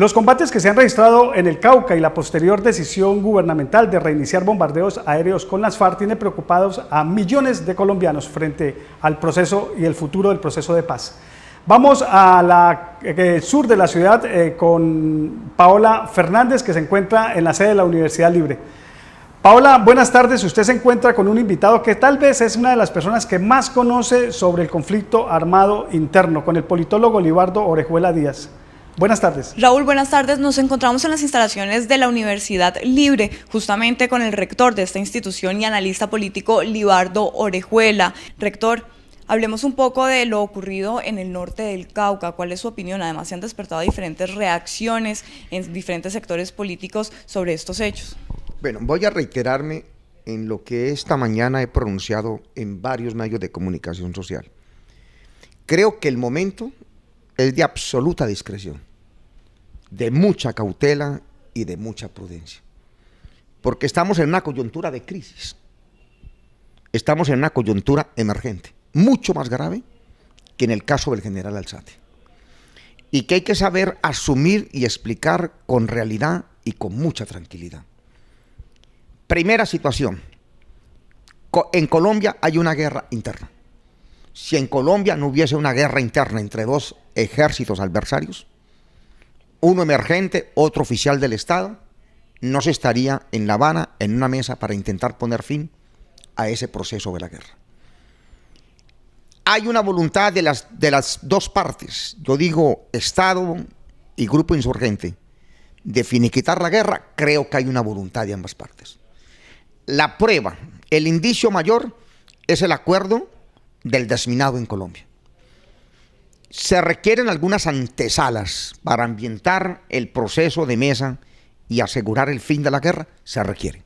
Los combates que se han registrado en el Cauca y la posterior decisión gubernamental de reiniciar bombardeos aéreos con las FARC tiene preocupados a millones de colombianos frente al proceso y el futuro del proceso de paz. Vamos a la sur de la ciudad con Paola Fernández, que se encuentra en la sede de la Universidad Libre. Paola, buenas tardes. Usted se encuentra con un invitado que tal vez es una de las personas que más conoce sobre el conflicto armado interno, con el politólogo Libardo Orejuela Díaz. Buenas tardes. Raúl, buenas tardes. Nos encontramos en las instalaciones de la Universidad Libre, justamente con el rector de esta institución y analista político Libardo Orejuela. Rector, hablemos un poco de lo ocurrido en el norte del Cauca. ¿Cuál es su opinión? Además, se han despertado diferentes reacciones en diferentes sectores políticos sobre estos hechos. Bueno, voy a reiterarme en lo que esta mañana he pronunciado en varios medios de comunicación social. Creo que el momento es de absoluta discreción, de mucha cautela y de mucha prudencia, porque estamos en una coyuntura de crisis, estamos en una coyuntura emergente, mucho más grave que en el caso del general Alzate, y que hay que saber asumir y explicar con realidad y con mucha tranquilidad. Primera situación, en Colombia hay una guerra interna. Si en Colombia no hubiese una guerra interna entre dos ejércitos adversarios, uno emergente, otro oficial del Estado, no se estaría en La Habana en una mesa para intentar poner fin a ese proceso de la guerra. Hay una voluntad de las dos partes, yo digo Estado y grupo insurgente, de finiquitar la guerra. Creo que hay una voluntad de ambas partes. La prueba, el indicio mayor es el acuerdo del desminado en Colombia. Se requieren algunas antesalas para ambientar el proceso de mesa y asegurar el fin de la guerra, se requieren.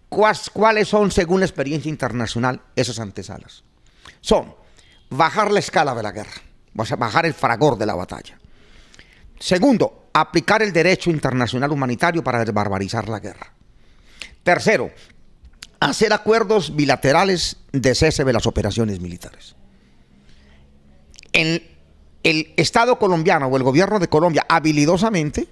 ¿Cuáles son, según la experiencia internacional, esas antesalas? Son bajar la escala de la guerra, bajar el fragor de la batalla. Segundo, aplicar el derecho internacional humanitario para desbarbarizar la guerra. Tercero, hacer acuerdos bilaterales de cese de las operaciones militares. El Estado colombiano o el gobierno de Colombia habilidosamente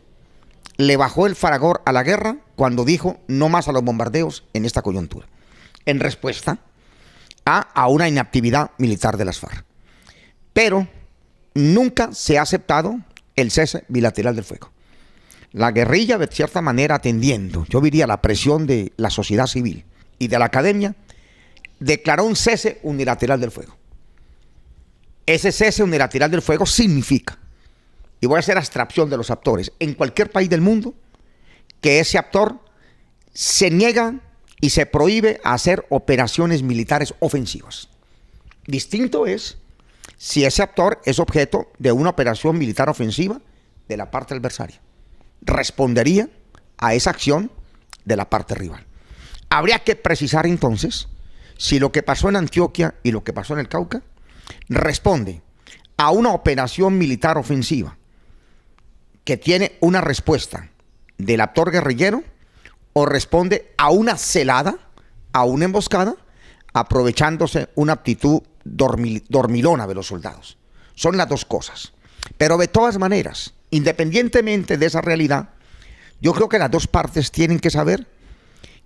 le bajó el fragor a la guerra cuando dijo no más a los bombardeos en esta coyuntura, en respuesta a una inactividad militar de las FARC. Pero nunca se ha aceptado el cese bilateral del fuego. La guerrilla, de cierta manera, atendiendo, yo diría, la presión de la sociedad civil y de la academia, declaró un cese unilateral del fuego. Ese cese unilateral del fuego significa, y voy a hacer abstracción de los actores, en cualquier país del mundo, que ese actor se niega y se prohíbe a hacer operaciones militares ofensivas. Distinto es si ese actor es objeto de una operación militar ofensiva de la parte adversaria. Respondería a esa acción de la parte rival. Habría que precisar entonces si lo que pasó en Antioquia y lo que pasó en el Cauca responde a una operación militar ofensiva que tiene una respuesta del actor guerrillero o responde a una celada, a una emboscada, aprovechándose una actitud dormilona de los soldados. Son las dos cosas. Pero de todas maneras, independientemente de esa realidad, yo creo que las dos partes tienen que saber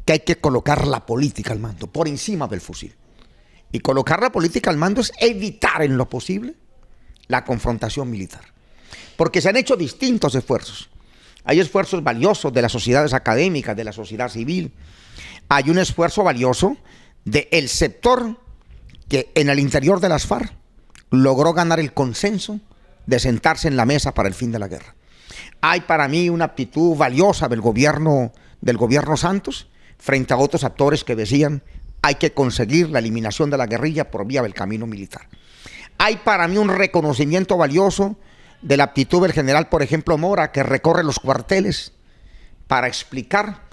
que hay que colocar la política al mando, por encima del fusil. Y colocar la política al mando es evitar en lo posible la confrontación militar. Porque se han hecho distintos esfuerzos. Hay esfuerzos valiosos de las sociedades académicas, de la sociedad civil. Hay un esfuerzo valioso del sector que en el interior de las FARC logró ganar el consenso de sentarse en la mesa para el fin de la guerra. Hay para mí una actitud valiosa del gobierno Santos frente a otros actores que decían hay que conseguir la eliminación de la guerrilla por vía del camino militar. Hay para mí un reconocimiento valioso de la actitud del general, por ejemplo, Mora, que recorre los cuarteles para explicar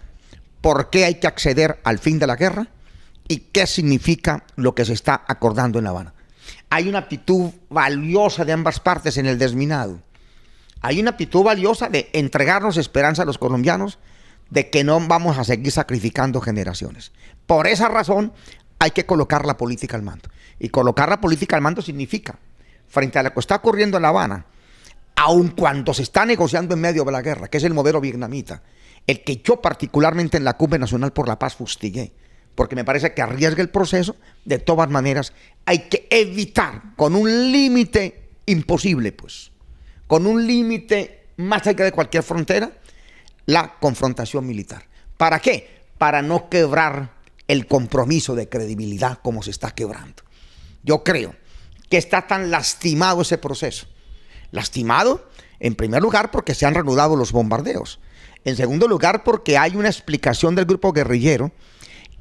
por qué hay que acceder al fin de la guerra y qué significa lo que se está acordando en La Habana. Hay una actitud valiosa de ambas partes en el desminado. Hay una actitud valiosa de entregarnos esperanza a los colombianos de que no vamos a seguir sacrificando generaciones. Por esa razón hay que colocar la política al mando. Y colocar la política al mando significa, frente a lo que está ocurriendo en La Habana, aun cuando se está negociando en medio de la guerra, que es el modelo vietnamita, el que yo particularmente en la Cumbre Nacional por la Paz fustigué, porque me parece que arriesga el proceso. De todas maneras, hay que evitar con un límite imposible, pues, con un límite más allá de cualquier frontera, la confrontación militar. ¿Para qué? Para no quebrar el compromiso de credibilidad como se está quebrando. Yo creo que está tan lastimado ese proceso. Lastimado, en primer lugar, porque se han reanudado los bombardeos. En segundo lugar, porque hay una explicación del grupo guerrillero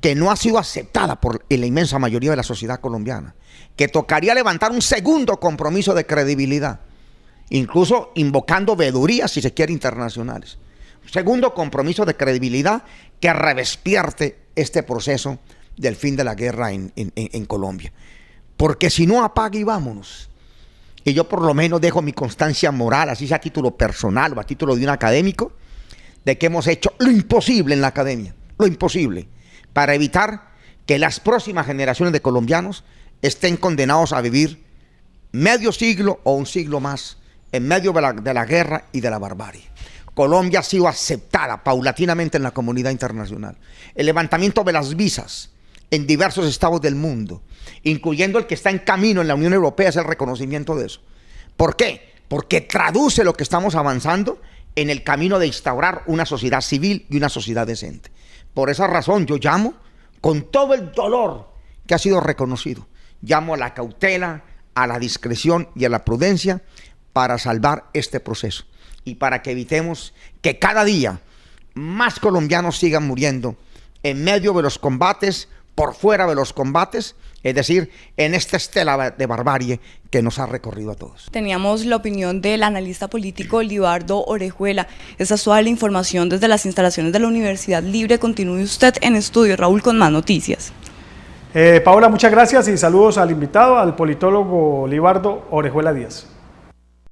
que no ha sido aceptada por la inmensa mayoría de la sociedad colombiana, que tocaría levantar un segundo compromiso de credibilidad, incluso invocando veedurías, si se quiere, internacionales. Un segundo compromiso de credibilidad que redespierte este proceso del fin de la guerra en Colombia. Porque si no, apague y vámonos. Y yo por lo menos dejo mi constancia moral, así sea a título personal o a título de un académico, de que hemos hecho lo imposible en la academia, lo imposible, para evitar que las próximas generaciones de colombianos estén condenados a vivir medio siglo o un siglo más en medio de la guerra y de la barbarie. Colombia ha sido aceptada paulatinamente en la comunidad internacional. El levantamiento de las visas en diversos estados del mundo, incluyendo el que está en camino en la Unión Europea, es el reconocimiento de eso. ¿Por qué? Porque traduce lo que estamos avanzando en el camino de instaurar una sociedad civil y una sociedad decente. Por esa razón yo llamo, con todo el dolor que ha sido reconocido, llamo a la cautela, a la discreción y a la prudencia para salvar este proceso y para que evitemos que cada día más colombianos sigan muriendo en medio de los combates, por fuera de los combates, es decir, en esta estela de barbarie que nos ha recorrido a todos. Teníamos la opinión del analista político Libardo Orejuela. Esta es toda la información desde las instalaciones de la Universidad Libre. Continúe usted en estudio, Raúl, con más noticias. Paola, muchas gracias y saludos al invitado, al politólogo Libardo Orejuela Díaz.